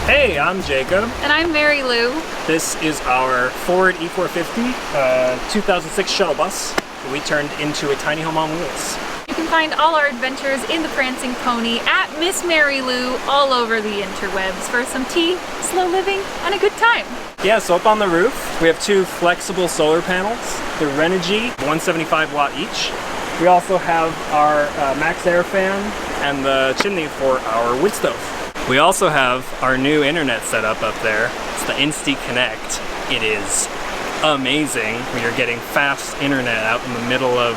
Hey, I'm Jacob. And I'm Mary Lou. This is our Ford E450 2006 shuttle bus that we turned into a tiny home on wheels. You can find all our adventures in the Prancing Pony at Miss Mary Lou all over the interwebs for some tea, slow living, and a good time. Yeah, so up on the roof, we have two flexible solar panels. They're Renogy, 175 watt each. We also have our max air fan and the chimney for our wood stove. We also have our new internet setup up there. It's the Insti Connect. It is amazing. We are getting fast internet out in the middle of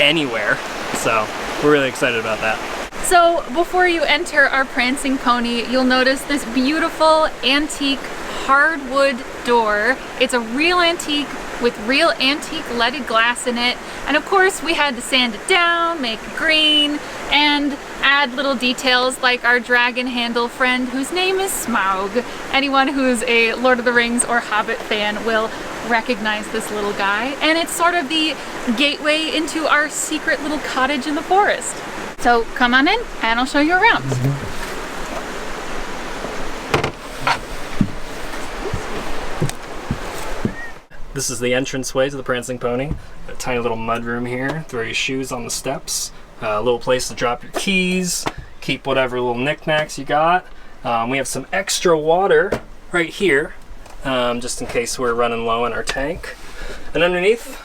anywhere. So we're really excited about that. So before you enter our Prancing Pony, you'll notice this beautiful antique hardwood door. It's a real antique with real antique leaded glass in it. And of course we had to sand it down, make it green, and add little details like our dragon handle friend whose name is Smaug. Anyone who's a Lord of the Rings or Hobbit fan will recognize this little guy. And it's sort of the gateway into our secret little cottage in the forest. So come on in and I'll show you around. This is the entranceway to the Prancing Pony. A tiny little mudroom here. Throw your shoes on the steps. A little place to drop your keys. Keep whatever little knickknacks you got. We have some extra water right here, just in case we're running low in our tank. And underneath,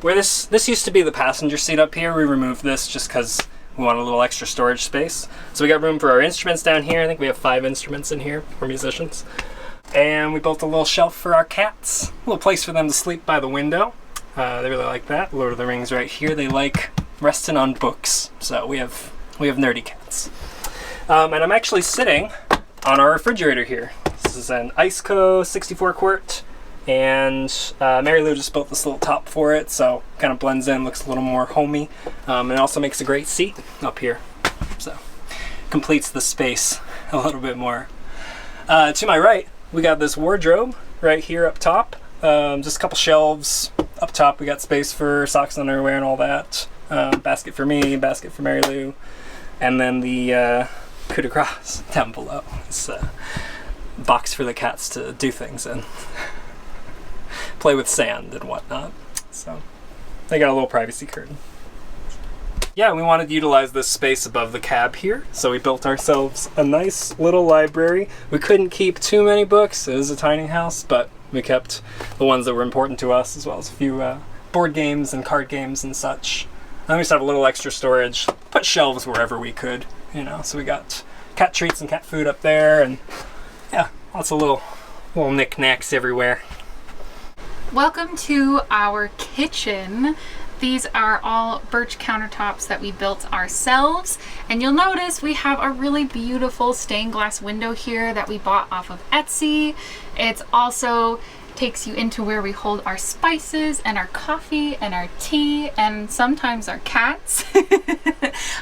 where this used to be the passenger seat up here, we removed this just because we want a little extra storage space. So we got room for our instruments down here. I think we have 5 instruments in here for musicians. And we built a little shelf for our cats. A little place for them to sleep by the window. They really like that. Lord of the Rings right here. They like resting on books. So we have nerdy cats. And I'm actually sitting on our refrigerator here. This is an Iceco 64 quart. And Mary Lou just built this little top for it. So kind of blends in, looks a little more homey. And it also makes a great seat up here. So completes the space a little bit more. To my right, we got this wardrobe right here up top. Just a couple shelves up top. We got space for socks and underwear and all that. Basket for me, basket for Mary Lou. And then the coup de grace down below. It's a box for the cats to do things in. Play with sand and whatnot. So they got a little privacy curtain. Yeah, we wanted to utilize this space above the cab here, so we built ourselves a nice little library. We couldn't keep too many books. It is a tiny house, but we kept the ones that were important to us, as well as a few board games and card games and such. And then we just have a little extra storage, put shelves wherever we could, you know. So we got cat treats and cat food up there, and yeah, lots of little knickknacks everywhere. Welcome to our kitchen. These are all birch countertops that we built ourselves, and you'll notice we have a really beautiful stained glass window here that we bought off of Etsy. It also takes you into where we hold our spices and our coffee and our tea and sometimes our cats.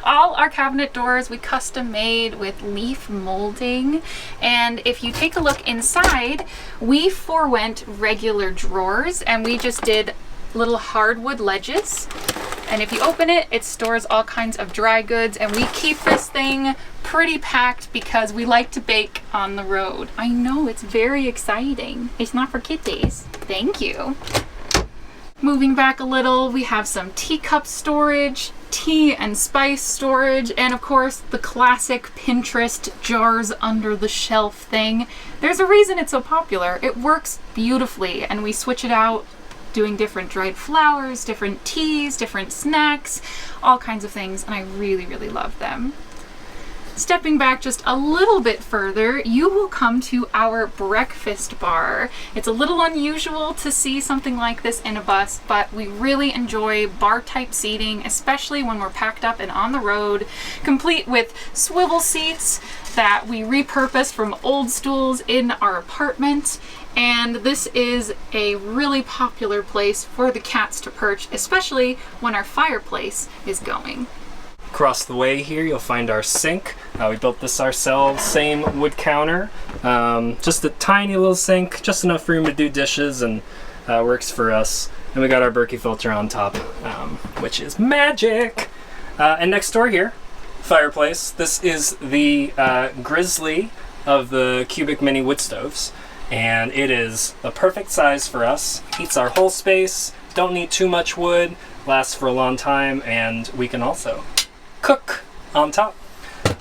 All our cabinet doors we custom made with leaf molding, and if you take a look inside, we forewent regular drawers and we just did little hardwood ledges, and if you open it, it stores all kinds of dry goods, and we keep this thing pretty packed because we like to bake on the road. I know, it's very exciting. It's not for kitties. Thank you. Moving back a little, we have some teacup storage, tea and spice storage, and of course the classic Pinterest jars under the shelf thing. There's a reason it's so popular. It works beautifully, and we switch it out doing different dried flowers, different teas, different snacks, all kinds of things, and I really, really love them. Stepping back just a little bit further, you will come to our breakfast bar. It's a little unusual to see something like this in a bus, but we really enjoy bar-type seating, especially when we're packed up and on the road, complete with swivel seats that we repurposed from old stools in our apartment. And this is a really popular place for the cats to perch, especially when our fireplace is going. Across the way here, you'll find our sink. We built this ourselves, same wood counter. Just a tiny little sink, just enough room to do dishes, and works for us. And we got our Berkey filter on top, which is magic. And next door here, fireplace. This is the Grizzly of the cubic mini wood stoves, and it is the perfect size for us. Heats our whole space, don't need too much wood, lasts for a long time, and we can also cook on top.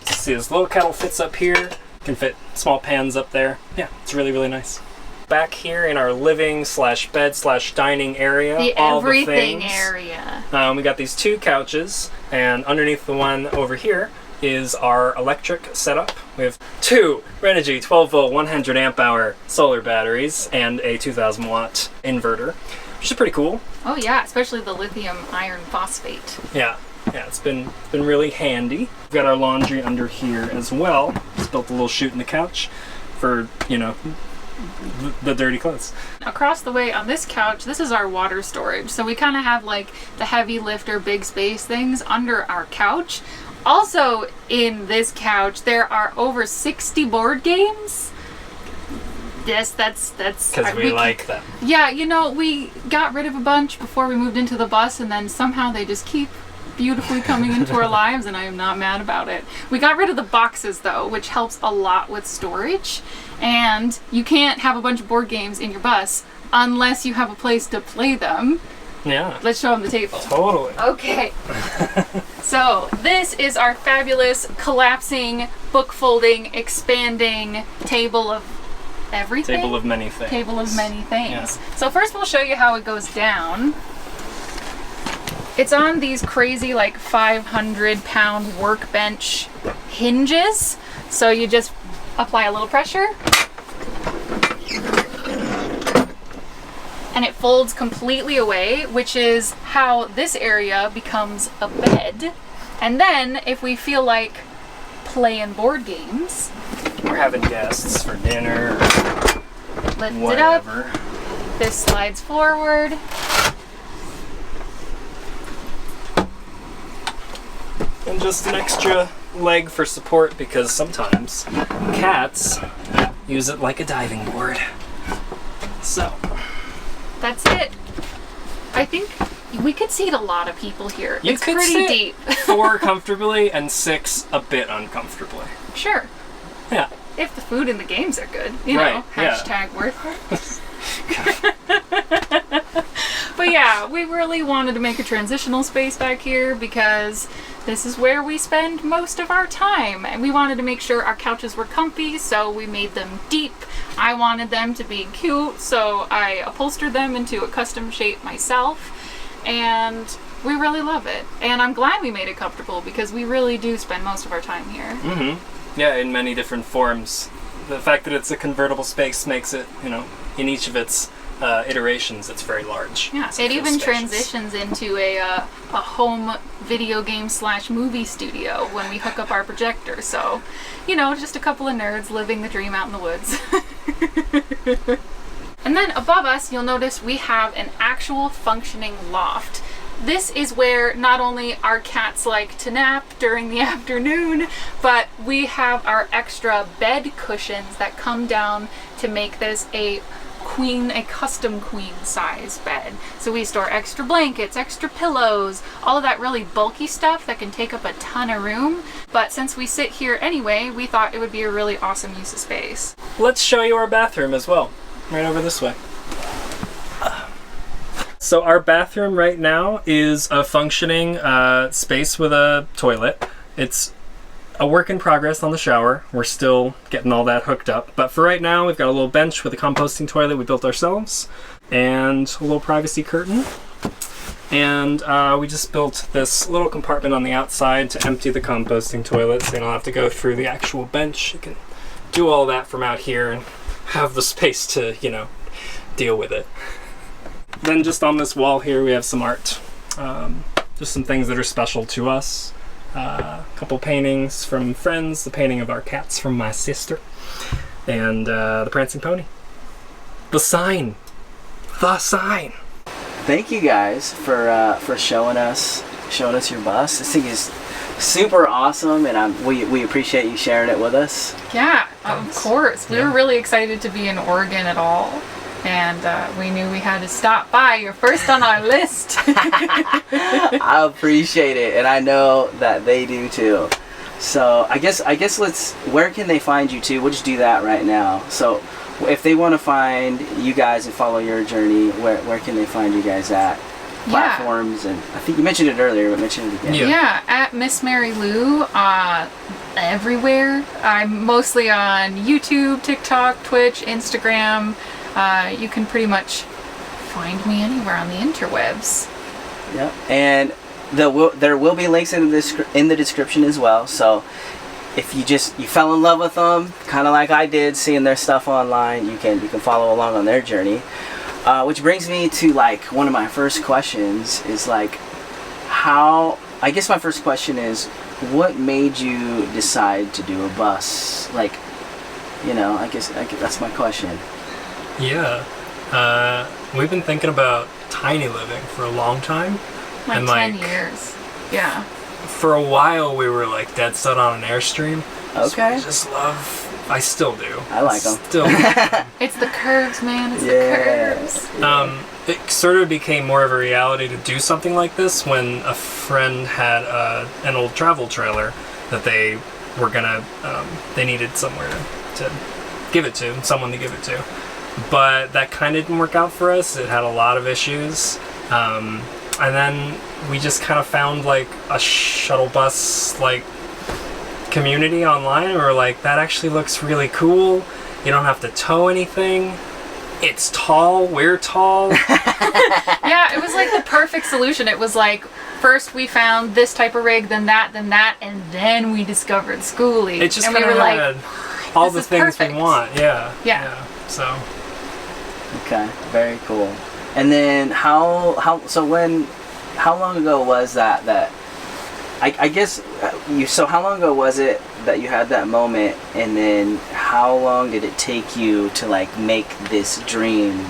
See, this little kettle fits up here, can fit small pans up there. Yeah, it's really, really nice. Back here in our living / bed / dining area, the all everything the things. area. We got these 2 couches, and underneath the one over here is our electric setup. We have 2 Renogy 12-volt 100 amp hour solar batteries and a 2000 watt inverter, which is pretty cool. Oh yeah, especially the lithium iron phosphate. Yeah, it's been really handy. We've got our laundry under here as well. Just built a little chute in the couch for, you know, the dirty clothes. Across the way on this couch, this is our water storage. So we kind of have like the heavy lifter, big space things under our couch. Also in this couch, there are over 60 board games. Yes, that's because we like them. Yeah, you know, we got rid of a bunch before we moved into the bus, and then somehow they just keep beautifully coming into our lives, and I am not mad about it. We got rid of the boxes though, which helps a lot with storage, and you can't have a bunch of board games in your bus unless you have a place to play them. Yeah. Let's show them the table. Totally. Okay. So this is our fabulous collapsing, book folding, expanding table of everything. Table of many things. Table of many things. Yeah. So first we'll show you how it goes down. It's on these crazy like 500-pound workbench hinges. So you just apply a little pressure and it folds completely away, which is how this area becomes a bed. And then if we feel like playing board games, we're having guests for dinner or lift whatever. it up. This slides forward. And just an extra leg for support because sometimes cats use it like a diving board. So that's it. I think we could seat a lot of people here. You it's could pretty sit deep. 4 comfortably and 6 a bit uncomfortably. Sure. Yeah. If the food and the games are good, you right, know, yeah. hashtag worth it. But yeah, we really wanted to make a transitional space back here because this is where we spend most of our time. And we wanted to make sure our couches were comfy, so we made them deep. I wanted them to be cute, so I upholstered them into a custom shape myself. And we really love it. And I'm glad we made it comfortable because we really do spend most of our time here. Mm-hmm. Yeah, in many different forms. The fact that it's a convertible space makes it, you know, in each of its iterations, it's very large. Yeah, it even transitions into a home video game / movie studio when we hook up our projector. So, you know, just a couple of nerds living the dream out in the woods. And then above us, you'll notice we have an actual functioning loft. This is where not only our cats like to nap during the afternoon, but we have our extra bed cushions that come down to make this a custom queen size bed. So we store extra blankets, extra pillows, all of that really bulky stuff that can take up a ton of room. But since we sit here anyway, we thought it would be a really awesome use of space. Let's show you our bathroom as well. Right over this way. So our bathroom right now is a functioning space with a toilet. It's a work in progress on the shower. We're still getting all that hooked up. But for right now, we've got a little bench with a composting toilet we built ourselves and a little privacy curtain. And we just built this little compartment on the outside to empty the composting toilet so you don't have to go through the actual bench. You can do all that from out here and have the space to, you know, deal with it. Then just on this wall here we have some art. Just some things that are special to us. A couple paintings from friends, the painting of our cats from my sister, and the Prancing Pony. The sign! The sign! Thank you guys for showing us your bus. This thing is super awesome, and we appreciate you sharing it with us. Yeah, of course. We were really excited to be in Oregon at all. And we knew we had to stop by. You're first on our list. I appreciate it, and I know that they do too. So I guess where can they find you too? We'll just do that right now. So if they want to find you guys and follow your journey, where can they find you guys at? Platforms, and I think you mentioned it earlier, but mention it again. Yeah, at Miss Mary Lou, everywhere. I'm mostly on YouTube, TikTok, Twitch, Instagram. You can pretty much find me anywhere on the interwebs. Yep, and there will be links in the description as well. So if you fell in love with them, kind of like I did, seeing their stuff online, you can follow along on their journey. Which brings me to like one of my first questions is like, I guess my first question is, what made you decide to do a bus? Like, I guess that's my question. Yeah, we've been thinking about tiny living for a long time. Like 10 years. Yeah. For a while, we were like dead set on an Airstream. Okay. I still do. I like them. Still like them. It's the curves, man. It's the curves. It sort of became more of a reality to do something like this when a friend had an old travel trailer that they were gonna. They needed somewhere to give it to, someone to give it to. But that kind of didn't work out for us. It had a lot of issues. And then we just kind of found like a shuttle bus like community online, and we're like, that actually looks really cool. You don't have to tow anything. It's tall. We're tall. Yeah, it was like the perfect solution. It was like, first we found this type of rig, then that, and then we discovered schoolie. It just and kind we of were had like, all this the is things perfect. we want. Yeah. So. Okay, very cool. And then how long ago was that I guess how long ago was it that you had that moment, and then how long did it take you to like make this dream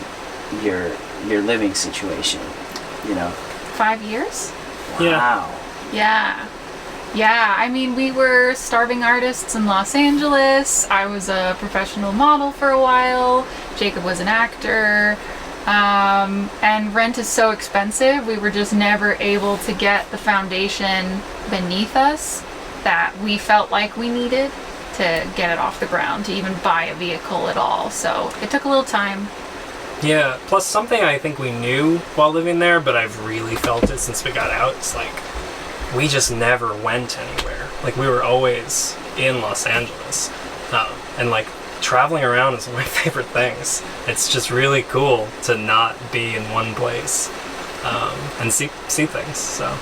your living situation, 5 years? Wow. Yeah, I mean, we were starving artists in Los Angeles. I was a professional model for a while. Jacob was an actor. And rent is so expensive, we were just never able to get the foundation beneath us that we felt like we needed to get it off the ground, to even buy a vehicle at all. So it took a little time. Yeah, plus something I think we knew while living there, but I've really felt it since we got out, it's like, we just never went anywhere. Like, we were always in Los Angeles. And like, traveling around is one of my favorite things. It's just really cool to not be in one place and see things. So,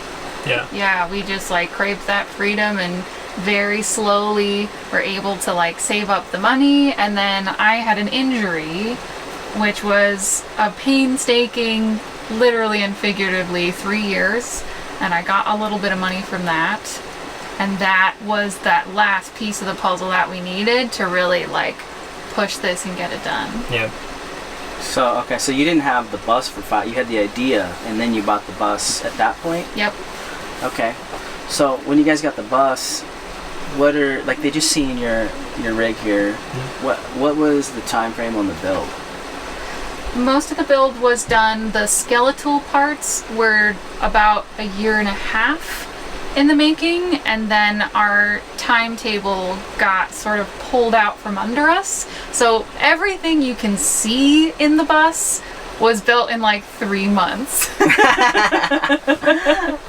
yeah. Yeah, we just like craved that freedom, and very slowly were able to like save up the money. And then I had an injury, which was a painstaking, literally and figuratively, 3 years. And I got a little bit of money from that. And that was that last piece of the puzzle that we needed to really like push this and get it done. Yeah. So you didn't have the bus for 5. You had the idea, and then you bought the bus at that point. Yep. Okay. So when you guys got the bus, what are like, they just seen your rig here. Mm-hmm. What was the time frame on the build? Most of the build was done. The skeletal parts were about a year and a half in the making, and then our timetable got sort of pulled out from under us. So everything you can see in the bus was built in like 3 months.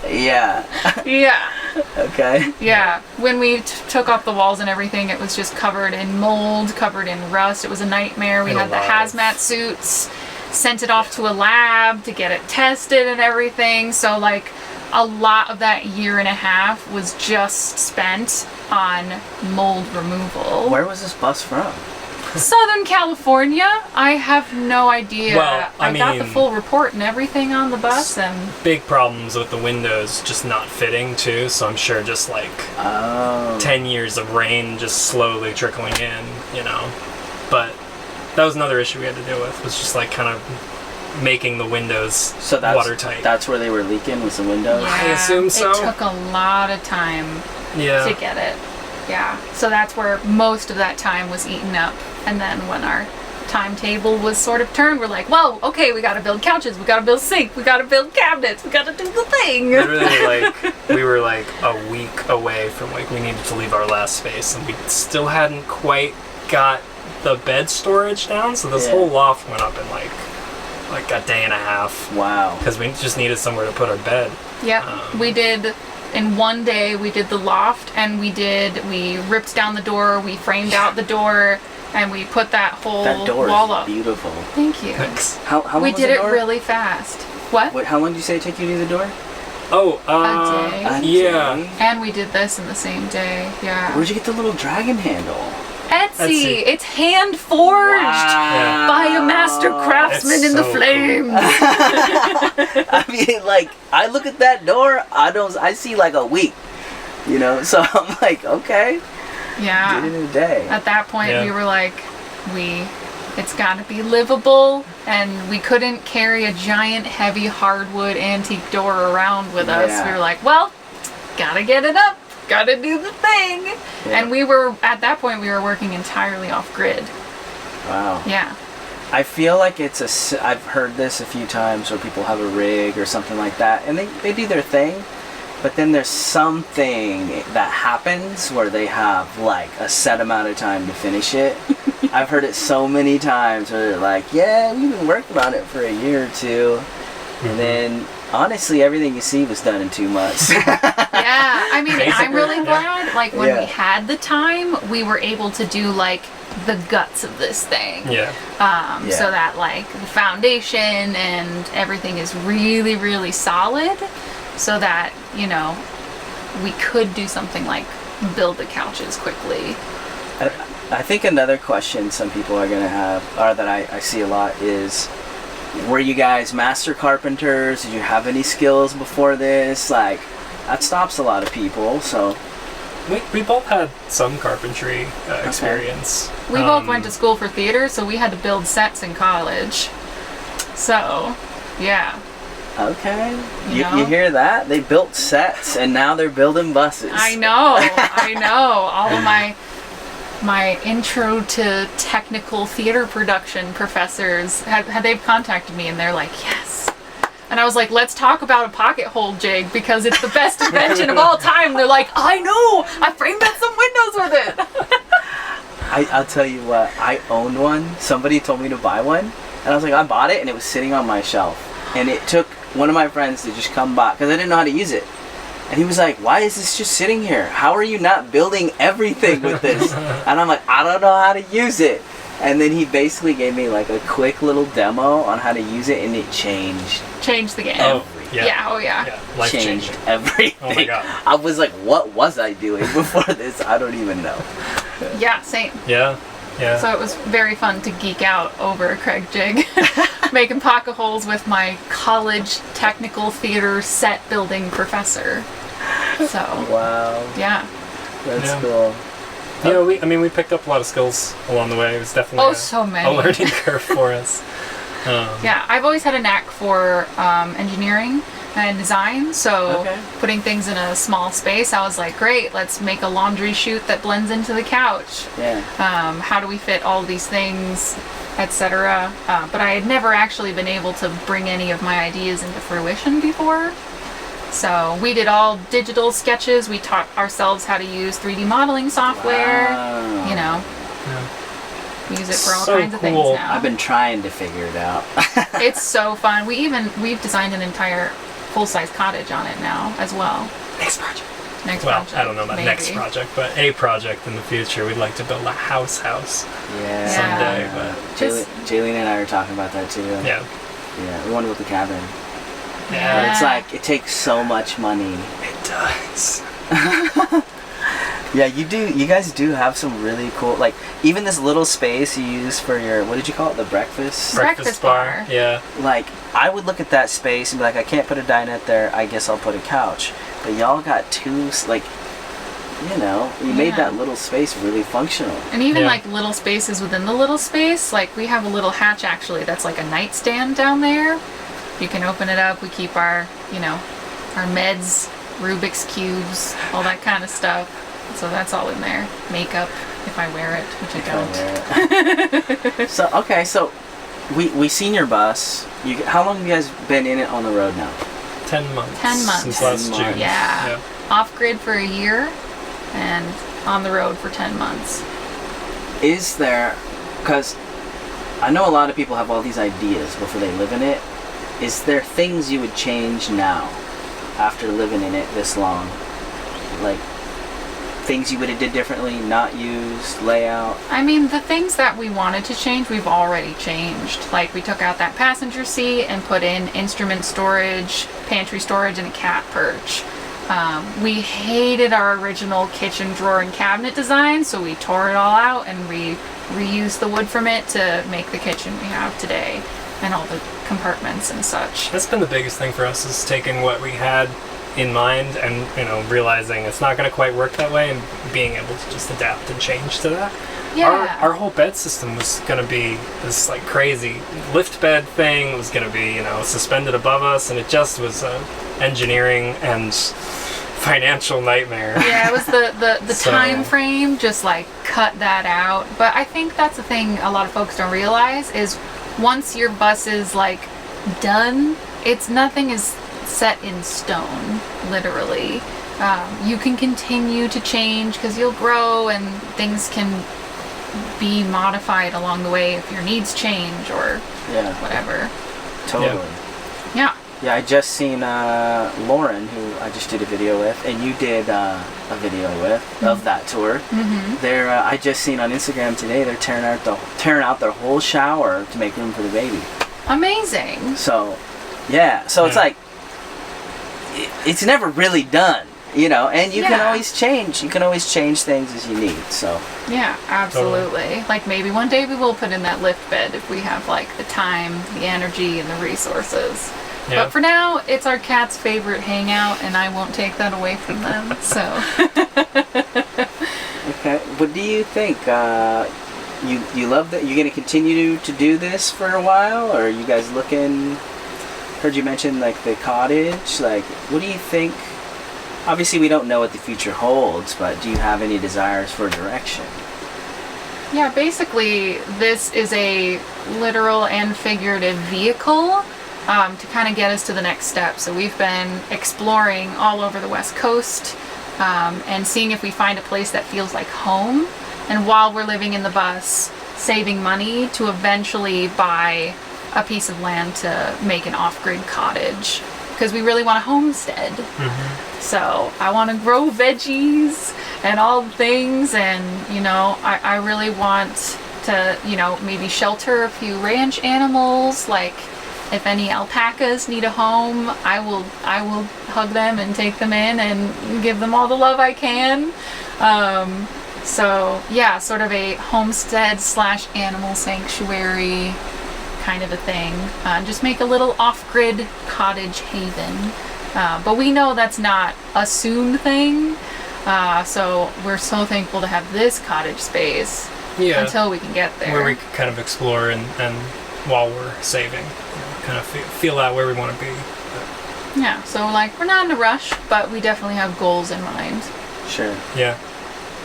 Yeah. Yeah. Okay. Yeah. When we took off the walls and everything, it was just covered in mold, covered in rust. It was a nightmare. We had the hazmat suits, sent it off to a lab to get it tested and everything. So like, a lot of that year and a half was just spent on mold removal. Where was this bus from? Southern California. I have no idea. Well, I got the mean, full report and everything on the bus, and big problems with the windows just not fitting too, so I'm sure just like 10 years of rain just slowly trickling in, But that was another issue we had to deal with, was just like kind of making the windows watertight. That's where they were leaking, was the windows? yeah, I assume so. It took a lot of time to get it. Yeah, so that's where most of that time was eaten up. And then when our timetable was sort of turned. We're like, well, okay, we got to build couches, we got to build sink, we got to build cabinets, we got to do the thing. Literally, like, we were like a week away from like we needed to leave our last space, and we still hadn't quite got the bed storage down. So this whole loft went up in like a day and a half. Wow. Because we just needed somewhere to put our bed. Yep. We did. In one day, we did the loft, and we ripped down the door, we framed out the door, and we put that whole wall up. Beautiful. Thank you. Thanks. How long we was did the it door? really fast. What? How long did you say it took you to do the door? Oh, A day. yeah. And we did this in the same day. Yeah. Where'd you get the little dragon handle? Etsy. It's hand forged by a master craftsman in the flames. I mean, like, I look at that door, I see like a week, you know. So I'm like, okay, Yeah. did it in a day. At that point, we were like, it's got to be livable, and we couldn't carry a giant, heavy hardwood antique door around with us. Yeah. We were like, well, gotta get it up. Gotta do the thing. Yeah. And we were, at that point, we were working entirely off grid. Wow. Yeah. I feel like I've heard this a few times where people have a rig or something like that, and they do their thing, but then there's something that happens where they have like a set amount of time to finish it. I've heard it so many times where they're like, yeah, we've been working on it for a year or two, and then honestly everything you see was done in 2 months. Yeah, I mean, I'm really glad, like, when Yeah. we had the time, we were able to do, like, the guts of this thing. Yeah. So that, like, the foundation and everything is really, really solid, so that, you know, we could do something like build the couches quickly. I think another question some people are going to have, or that I see a lot, is, were you guys master carpenters? Did you have any skills before this? Like, that stops a lot of people, so. We both had some carpentry experience. We both went to school for theater, so we had to build sets in college. So, yeah. Okay. You know? You hear that? They built sets, and now they're building buses. I know. All of my intro to technical theater production professors they've contacted me, and they're like, yes. And I was like, let's talk about a pocket hole jig because it's the best invention of all time. And they're like, I know, I framed out some windows with it. I'll tell you what, I owned one. Somebody told me to buy one, and I was like, I bought it, and it was sitting on my shelf. And it took one of my friends to just come by, because I didn't know how to use it. And he was like, why is this just sitting here? How are you not building everything with this? And I'm like, I don't know how to use it. And then he basically gave me like a quick little demo on how to use it, and it changed the game. Oh, yeah. Yeah. Life changed changing. everything. Oh my God. I was like, what was I doing before this? I don't even know. Yeah, same. Yeah. So it was very fun to geek out over a Craig jig, making pocket holes with my college technical theater set building professor. So, Wow. yeah. That's cool. Yeah, we picked up a lot of skills along the way. It was definitely so many. a learning curve for us. Yeah, I've always had a knack for engineering and design, so putting things in a small space, I was like, great, let's make a laundry chute that blends into the couch. Yeah. How do we fit all these things, etc. But I had never actually been able to bring any of my ideas into fruition before. So we did all digital sketches. We taught ourselves how to use 3D modeling software. Wow. You know, we use it for all So kinds of things cool. now. I've been trying to figure it out. It's so fun. We've designed an entire full-size cottage on it now as well. Next project. Next Well, project, I don't know about maybe. next project, but a project in the future. We'd like to build a house Yeah. someday. But Jaylene and I were talking about that too. yeah. Yeah, we want to build a cabin. Yeah. But it's like, it takes so much money. It does. Yeah, you guys do have some really cool, like, even this little space you use for your, what did you call it, the breakfast? Breakfast bar. Yeah. Like, I would look at that space and be like, I can't put a dinette there, I guess I'll put a couch. But y'all got two, like, you know, you made that little space really functional. And even like little spaces within the little space, like we have a little hatch actually that's like a nightstand down there. You can open it up, we keep our, you know, our meds, Rubik's Cubes, all that kind of stuff. So that's all in there. Makeup, if I wear it, which I don't. So, okay, so we seen your bus. How long have you guys been in it on the road now? 10 months. 10 months. Since last 10 June. months. Yeah. Off-grid for a year and on the road for 10 months. Is there, because I know a lot of people have all these ideas before they live in it. Is there things you would change now after living in it this long? Like things you would have did differently, not used, layout? I mean, the things that we wanted to change, we've already changed. Like we took out that passenger seat and put in instrument storage, pantry storage, and a cat perch. We hated our original kitchen drawer and cabinet design, so we tore it all out and reused the wood from it to make the kitchen we have today and all the compartments and such. That's been the biggest thing for us, is taking what we had in mind and, you know, realizing it's not going to quite work that way and being able to just adapt and change to that. Yeah. Our whole bed system was going to be this like crazy lift bed thing. It was going to be, you know, suspended above us, and it just was engineering and financial nightmare. Yeah, it was the So- time frame just like cut that out. But I think that's the thing a lot of folks don't realize is once your bus is like done, nothing is set in stone, literally. You can continue to change because you'll grow and things can be modified along the way if your needs change or whatever. Totally. Yeah. Yeah, I just seen Lauren, who I just did a video with, and you did a video with of that tour. Mm-hmm. They're I just seen on Instagram today they're tearing out their whole shower to make room for the baby. Amazing. So, yeah. So it's like it's never really done, you know. And you can always change. You can always change things as you need. So. Yeah, absolutely. Like maybe one day we will put in that lift bed if we have like the time, the energy, and the resources. Yeah. But for now, it's our cat's favorite hangout, and I won't take that away from them. So. Okay. What do you think? You love that? You're gonna continue to do this for a while, or are you guys looking? Heard you mention like the cottage. Like, what do you think? Obviously, we don't know what the future holds, but do you have any desires for direction? Yeah, basically, this is a literal and figurative vehicle to kind of get us to the next step. So we've been exploring all over the West Coast and seeing if we find a place that feels like home. And while we're living in the bus, saving money to eventually buy a piece of land to make an off-grid cottage. Because we really want a homestead. Mm-hmm. So I want to grow veggies and all the things, and you know, I really want to, you know, maybe shelter a few ranch animals. Like if any alpacas need a home, I will hug them and take them in and give them all the love I can. So yeah, sort of a homestead / animal sanctuary kind of a thing. Just make a little off-grid cottage haven. But we know that's not a soon thing. So we're so thankful to have this cottage space until we can get there. Where we can kind of explore and while we're saving, you know, kind of feel out where we want to be. Yeah, so like we're not in a rush, but we definitely have goals in mind. Sure. Yeah.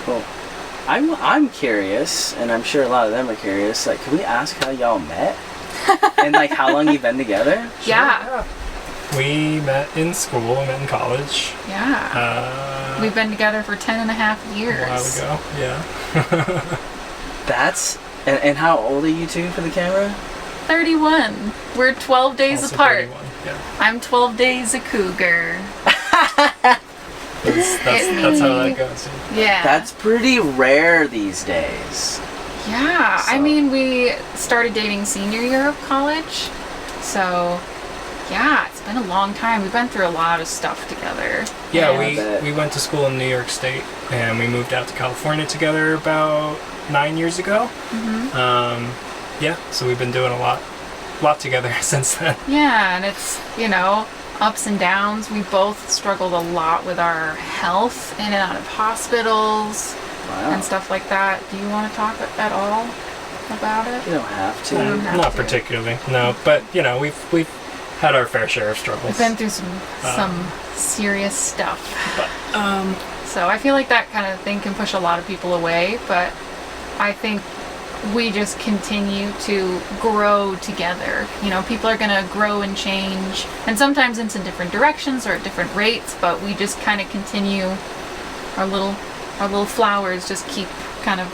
Cool. I'm curious, and I'm sure a lot of them are curious. Like, can we ask how y'all met? And like how long you've been together? Yeah. We met in school, we met in college. Yeah. We've been together for 10.5 years. A while ago, yeah. That's and how old are you two for the camera? 31. We're 12 days Also apart. 31, yeah. I'm 12 days a cougar. That's how that goes. Yeah. That's pretty rare these days. Yeah, So- I mean, we started dating senior year of college, so yeah, it's been a long time. We've been through a lot of stuff together. Yeah, And- we went to school in New York State, and we moved out to California together about 9 years ago. Mhm. Yeah, so we've been doing a lot together since then. Yeah, and it's, you know, ups and downs. We both struggled a lot with our health, in and out of hospitals Wow. and stuff like that. Do you want to talk at all about it? You don't have to. don't have Not to. particularly, no. But you know, we've had our fair share of struggles. We've been through some serious stuff. But So I feel like that kind of thing can push a lot of people away, but I think we just continue to grow together. You know, people are going to grow and change, and sometimes it's in different directions or at different rates, but we just kind of continue. Our little flowers just keep kind of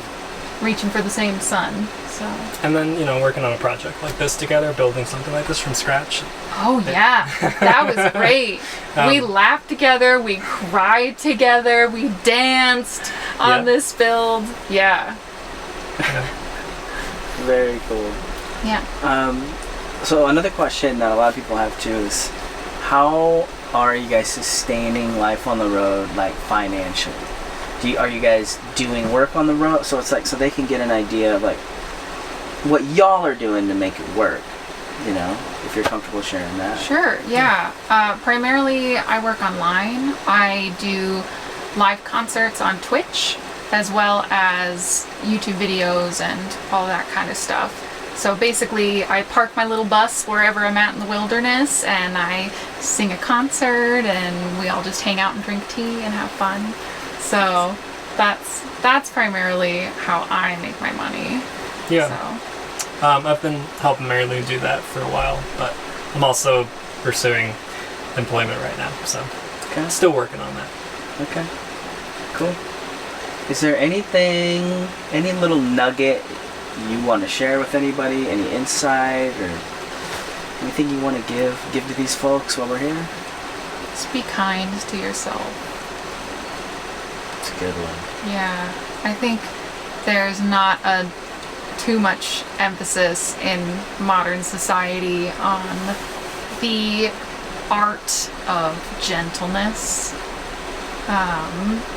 reaching for the same sun. So. And then, you know, working on a project like this together, building something like this from scratch. Oh yeah, that was great. We laughed together, we cried together, we danced on this build. Yeah. Very cool. Yeah. So another question that a lot of people have too is, how are you guys sustaining life on the road, like financially? Are you guys doing work on the road? So it's like, so they can get an idea of like what y'all are doing to make it work, you know, if you're comfortable sharing that. Sure, yeah. Primarily I work online. I do live concerts on Twitch, as well as YouTube videos and all that kind of stuff. So basically I park my little bus wherever I'm at in the wilderness, and I sing a concert, and we all just hang out and drink tea and have fun. So that's primarily how I make my money. Yeah. So. I've been helping Mary Lou do that for a while, but I'm also pursuing employment right now, so still working on that. Okay, cool. Is there anything, any little nugget you want to share with anybody, any insight or anything you want to give to these folks while we're here? Just be kind to yourself. It's a good one. Yeah, I think there's not too much emphasis in modern society on the art of gentleness.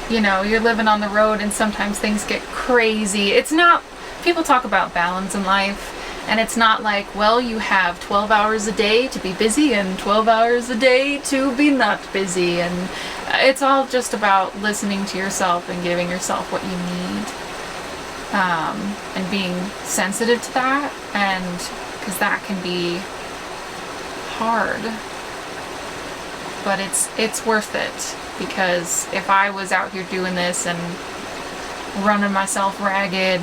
You know, you're living on the road and sometimes things get crazy. It's not, people talk about balance in life, and it's not like, well, you have 12 hours a day to be busy and 12 hours a day to be not busy, and it's all just about listening to yourself and giving yourself what you need, and being sensitive to that, and because that can be hard, but it's worth it. Because if I was out here doing this and running myself ragged,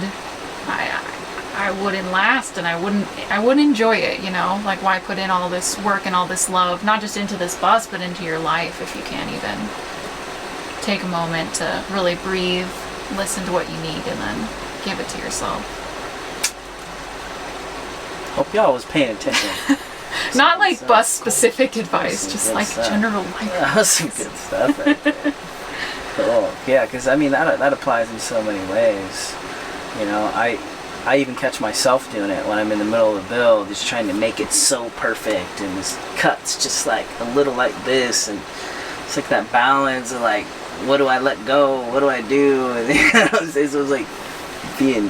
I wouldn't last, and I wouldn't enjoy it, you know? Like, why put in all this work and all this love, not just into this bus, but into your life, if you can't even take a moment to really breathe, listen to what you need, and then give it to yourself. Hope y'all was paying attention. Not like bus specific advice, just like general life. That was some good stuff right there. Cool. Yeah, because I mean that applies in so many ways. You know, I even catch myself doing it when I'm in the middle of the build, just trying to make it so perfect, and this cut's just like a little like this, and it's like that balance of like, what do I let go? What do I do? And it was like being,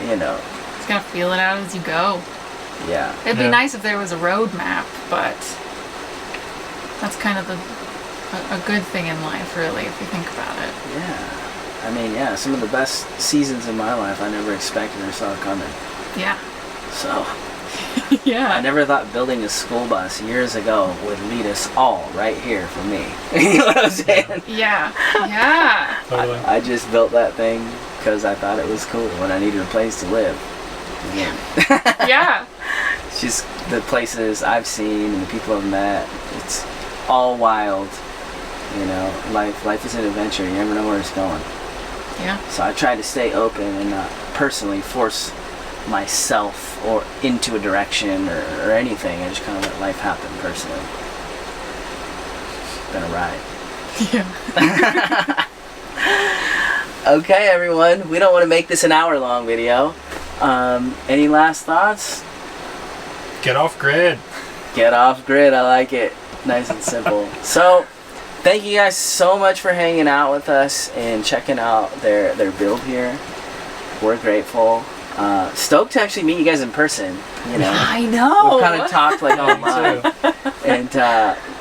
you know, just gotta feel it out as you go. Yeah. It'd be nice if there was a road map, but that's kind of a good thing in life, really, if you think about it. Yeah. I mean, yeah, some of the best seasons in my life I never expected or saw coming. Yeah. So, yeah. I never thought building a school bus years ago would lead us all right here for me. You know what I'm saying? Yeah. Yeah. Totally. I just built that thing because I thought it was cool when I needed a place to live. Yeah. Yeah. It's just the places I've seen and the people I've met. It's all wild. You know, life is an adventure. You never know where it's going. Yeah. So I try to stay open and not personally force myself or into a direction or anything. I just kind of let life happen personally. It's been a ride. Yeah. Okay, everyone. We don't want to make this an hour-long video. Any last thoughts? Get off grid. Get off grid. I like it. Nice and simple. So, thank you guys so much for hanging out with us and checking out their build here. We're grateful. Stoked to actually meet you guys in person. You know, I know. We've kind of talked like online. And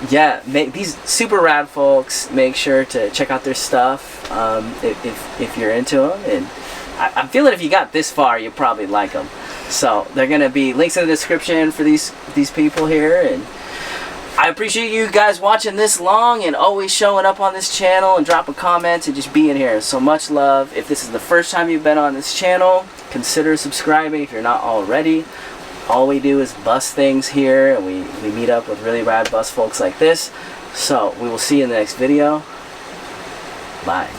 yeah, these super rad folks. Make sure to check out their stuff if you're into them. And I'm feeling if you got this far, you probably like them. So they're gonna be links in the description for these people here, and I appreciate you guys watching this long and always showing up on this channel and dropping comments and just being here. So much love. If this is the first time you've been on this channel, consider subscribing if you're not already. All we do is bus things here, and we meet up with really rad bus folks like this. So we will see you in the next video. Bye.